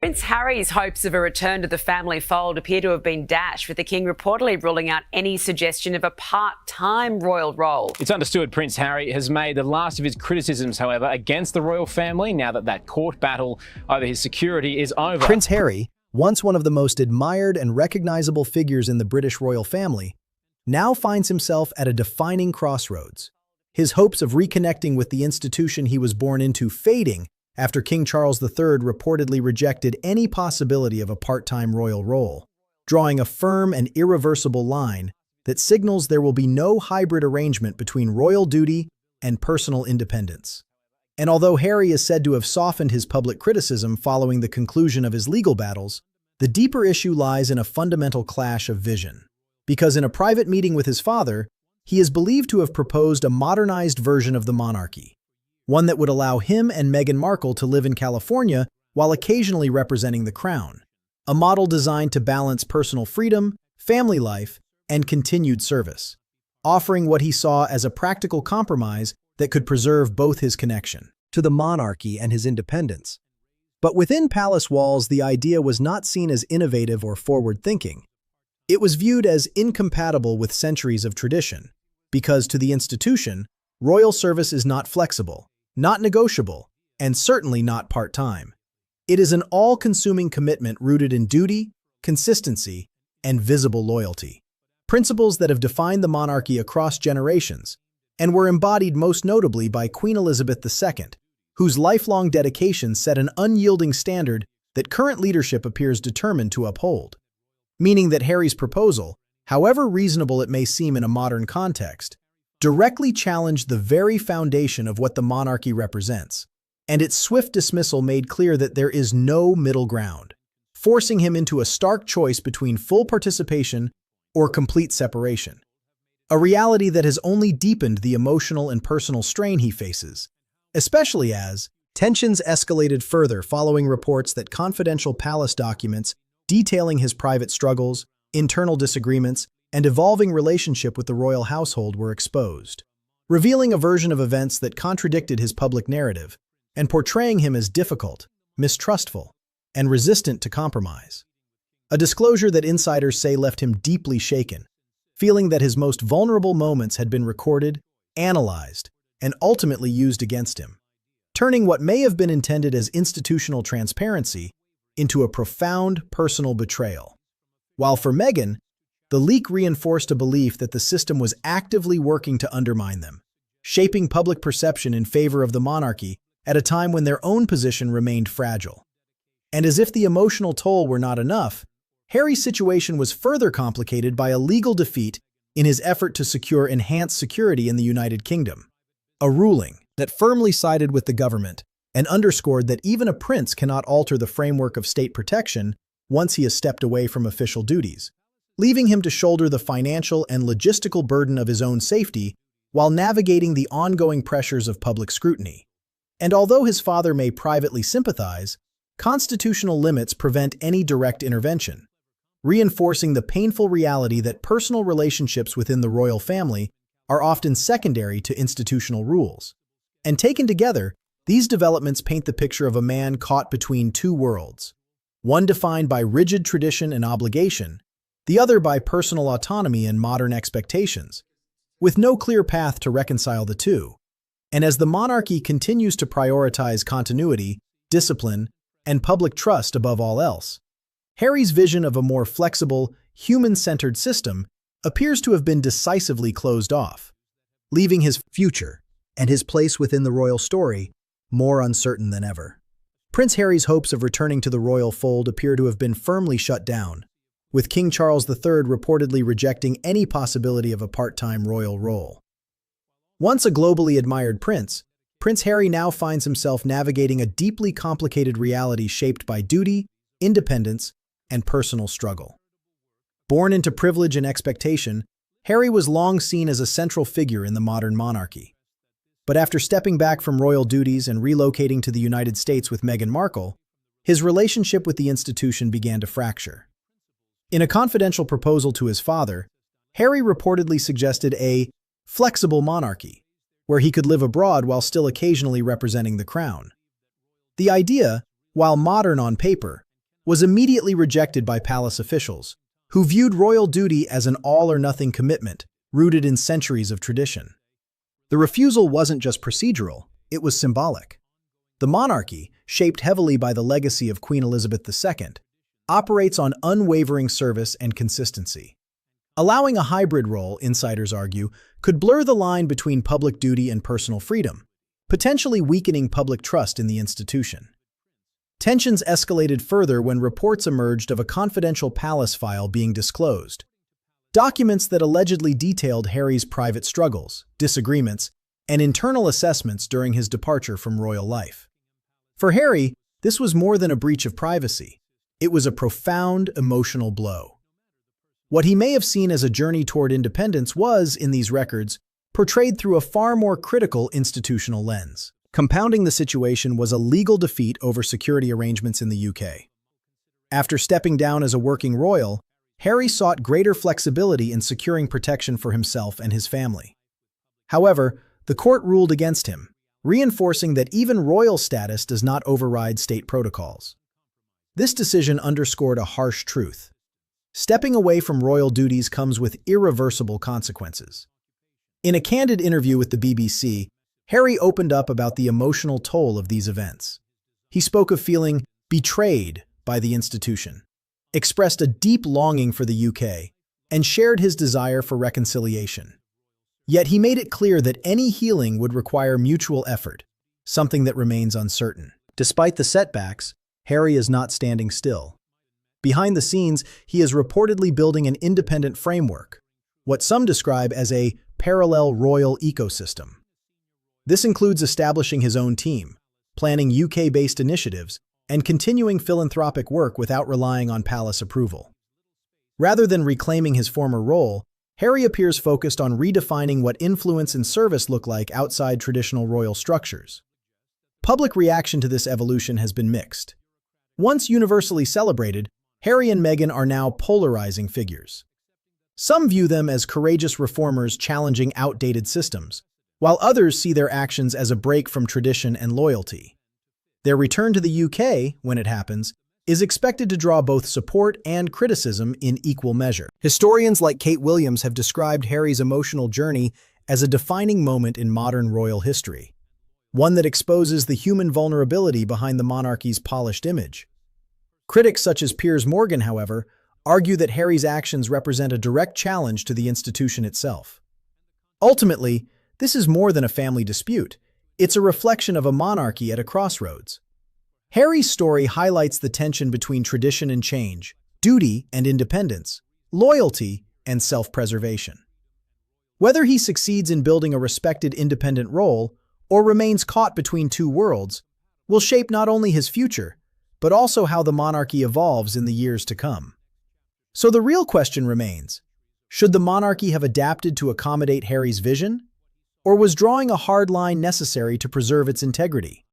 Prince Harry's hopes of a return to the family fold appear to have been dashed, with the King reportedly ruling out any suggestion of a part-time royal role. It's understood Prince Harry has made the last of his criticisms, however, against the royal family now that court battle over his security is over. Prince Harry, once one of the most admired and recognizable figures in the British royal family, now finds himself at a defining crossroads. His hopes of reconnecting with the institution he was born into fading after King Charles III reportedly rejected any possibility of a part-time royal role, drawing a firm and irreversible line that signals there will be no hybrid arrangement between royal duty and personal independence. And although Harry is said to have softened his public criticism following the conclusion of his legal battles, the deeper issue lies in a fundamental clash of vision. Because in a private meeting with his father, he is believed to have proposed a modernized version of the monarchy, one that would allow him and Meghan Markle to live in California while occasionally representing the crown, a model designed to balance personal freedom, family life, and continued service, offering what he saw as a practical compromise that could preserve both his connection to the monarchy and his independence. But within palace walls, the idea was not seen as innovative or forward-thinking. It was viewed as incompatible with centuries of tradition, because to the institution, royal service is not flexible, not negotiable, and certainly not part-time. It is an all-consuming commitment rooted in duty, consistency, and visible loyalty, principles that have defined the monarchy across generations and were embodied most notably by Queen Elizabeth II, whose lifelong dedication set an unyielding standard that current leadership appears determined to uphold. Meaning that Harry's proposal, however reasonable it may seem in a modern context, directly challenged the very foundation of what the monarchy represents, and its swift dismissal made clear that there is no middle ground, forcing him into a stark choice between full participation or complete separation. A reality that has only deepened the emotional and personal strain he faces, especially as tensions escalated further following reports that confidential palace documents detailing his private struggles, internal disagreements, and evolving relationship with the royal household were exposed, revealing a version of events that contradicted his public narrative and portraying him as difficult, mistrustful, and resistant to compromise. A disclosure that insiders say left him deeply shaken, feeling that his most vulnerable moments had been recorded, analyzed, and ultimately used against him, turning what may have been intended as institutional transparency into a profound personal betrayal. While for Meghan, the leak reinforced a belief that the system was actively working to undermine them, shaping public perception in favor of the monarchy at a time when their own position remained fragile. And as if the emotional toll were not enough, Harry's situation was further complicated by a legal defeat in his effort to secure enhanced security in the United Kingdom, a ruling that firmly sided with the government and underscored that even a prince cannot alter the framework of state protection once he has stepped away from official duties, leaving him to shoulder the financial and logistical burden of his own safety while navigating the ongoing pressures of public scrutiny. And although his father may privately sympathize, constitutional limits prevent any direct intervention, reinforcing the painful reality that personal relationships within the royal family are often secondary to institutional rules. And taken together, these developments paint the picture of a man caught between two worlds, one defined by rigid tradition and obligation, the other by personal autonomy and modern expectations, with no clear path to reconcile the two. And as the monarchy continues to prioritize continuity, discipline, and public trust above all else, Harry's vision of a more flexible, human-centered system appears to have been decisively closed off, leaving his future and his place within the royal story more uncertain than ever. Prince Harry's hopes of returning to the royal fold appear to have been firmly shut down, with King Charles III reportedly rejecting any possibility of a part-time royal role. Once a globally admired prince, Prince Harry now finds himself navigating a deeply complicated reality shaped by duty, independence, and personal struggle. Born into privilege and expectation, Harry was long seen as a central figure in the modern monarchy. But after stepping back from royal duties and relocating to the United States with Meghan Markle, his relationship with the institution began to fracture. In a confidential proposal to his father, Harry reportedly suggested a flexible monarchy, where he could live abroad while still occasionally representing the crown. The idea, while modern on paper, was immediately rejected by palace officials, who viewed royal duty as an all-or-nothing commitment rooted in centuries of tradition. The refusal wasn't just procedural, it was symbolic. The monarchy, shaped heavily by the legacy of Queen Elizabeth II, operates on unwavering service and consistency. Allowing a hybrid role, insiders argue, could blur the line between public duty and personal freedom, potentially weakening public trust in the institution. Tensions escalated further when reports emerged of a confidential palace file being disclosed. Documents that allegedly detailed Harry's private struggles, disagreements, and internal assessments during his departure from royal life. For Harry, this was more than a breach of privacy. It was a profound emotional blow. What he may have seen as a journey toward independence was, in these records, portrayed through a far more critical institutional lens. Compounding the situation was a legal defeat over security arrangements in the UK. After stepping down as a working royal, Harry sought greater flexibility in securing protection for himself and his family. However, the court ruled against him, reinforcing that even royal status does not override state protocols. This decision underscored a harsh truth. Stepping away from royal duties comes with irreversible consequences. In a candid interview with the BBC, Harry opened up about the emotional toll of these events. He spoke of feeling betrayed by the institution, expressed a deep longing for the UK, and shared his desire for reconciliation. Yet he made it clear that any healing would require mutual effort, something that remains uncertain. Despite the setbacks, Harry is not standing still. Behind the scenes, he is reportedly building an independent framework, what some describe as a parallel royal ecosystem. This includes establishing his own team, planning UK-based initiatives, and continuing philanthropic work without relying on palace approval. Rather than reclaiming his former role, Harry appears focused on redefining what influence and service look like outside traditional royal structures. Public reaction to this evolution has been mixed. Once universally celebrated, Harry and Meghan are now polarizing figures. Some view them as courageous reformers challenging outdated systems, while others see their actions as a break from tradition and loyalty. Their return to the UK, when it happens, is expected to draw both support and criticism in equal measure. Historians like Kate Williams have described Harry's emotional journey as a defining moment in modern royal history, one that exposes the human vulnerability behind the monarchy's polished image. Critics such as Piers Morgan, however, argue that Harry's actions represent a direct challenge to the institution itself. Ultimately, this is more than a family dispute. It's a reflection of a monarchy at a crossroads. Harry's story highlights the tension between tradition and change, duty and independence, loyalty and self-preservation. Whether he succeeds in building a respected independent role or remains caught between two worlds will shape not only his future, but also how the monarchy evolves in the years to come. So the real question remains, should the monarchy have adapted to accommodate Harry's vision? Or was drawing a hard line necessary to preserve its integrity?